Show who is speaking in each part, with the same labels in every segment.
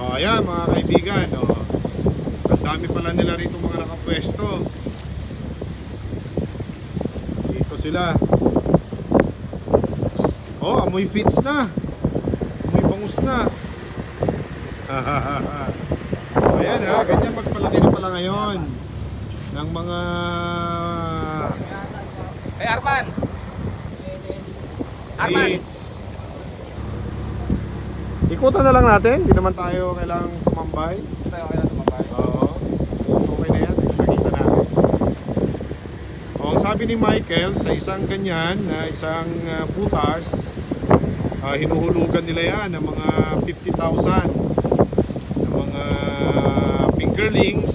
Speaker 1: Oh, ayan mga kaibigan, oh. Ang dami pala nila rito mga nakapwesto. Dito sila. Oh, amoy feeds na. Amoy bangus na. Ayan ha, ganyan magpalaki na pala ngayon ng mga
Speaker 2: Arman!
Speaker 1: feeds. Ikutan na lang natin, hindi naman tayo kailangang tumambay. Oo, okay na yan, nakita natin. O, sabi ni Michael, sa isang ganyan na isang butas, hinuhulugan nila yan ng mga 50,000 ng mga fingerlings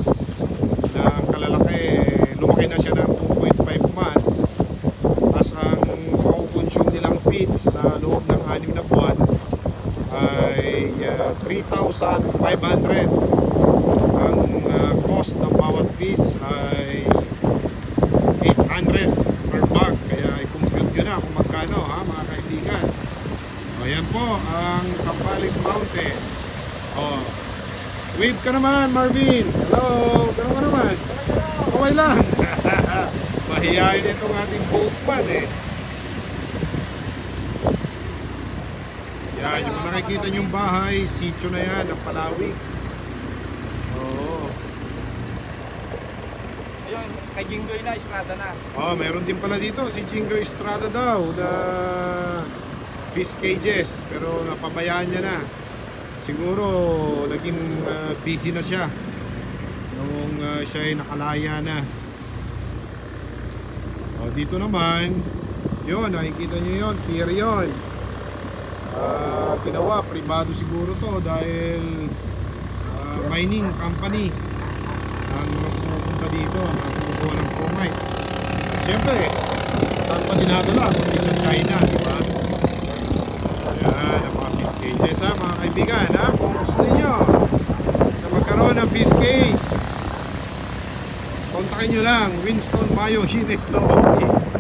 Speaker 1: na kalalaki. Lumaki na siya ng 2.5 months. Tapos ang makukonsume nilang feeds sa loob ng 6 na buwan ay 3,500. Ang cost ng bawat feeds ay 800 per bag. Kaya i-compute nyo na kung magkano ha mga kaibigan. Ayan po ang Zambales Mountain. Oh, wave ka naman Marvin. Hello, gano'n ka naman. Okay lang. Mahihayin itong ating boatman eh. Yan, yung nakikita nyong bahay, sitio na yan, ang Palawig. Oo.
Speaker 2: Ayun, kay Jinggoy na, Estrada na.
Speaker 1: Oh, meron din pala dito si Jingo Estrada daw na fish cages, pero napabayaan niya na. Siguro naging busy na siya nung siya ay nakalaya na. Oh, dito naman, yun, nakikita nyo yun, pier yun. Ginawa, privado siguro to dahil mining company ang pupunta dito, nakakumukuha ng chromite. Siyempre, saan pa dinadala? Kundi sa China, di ba? Ayan, ang mga fish cages ha, mga kaibigan ha. Kung gusto nyo na magkaroon ng fish cage, kontakin nyo lang Winston Mayo Hines Lobis.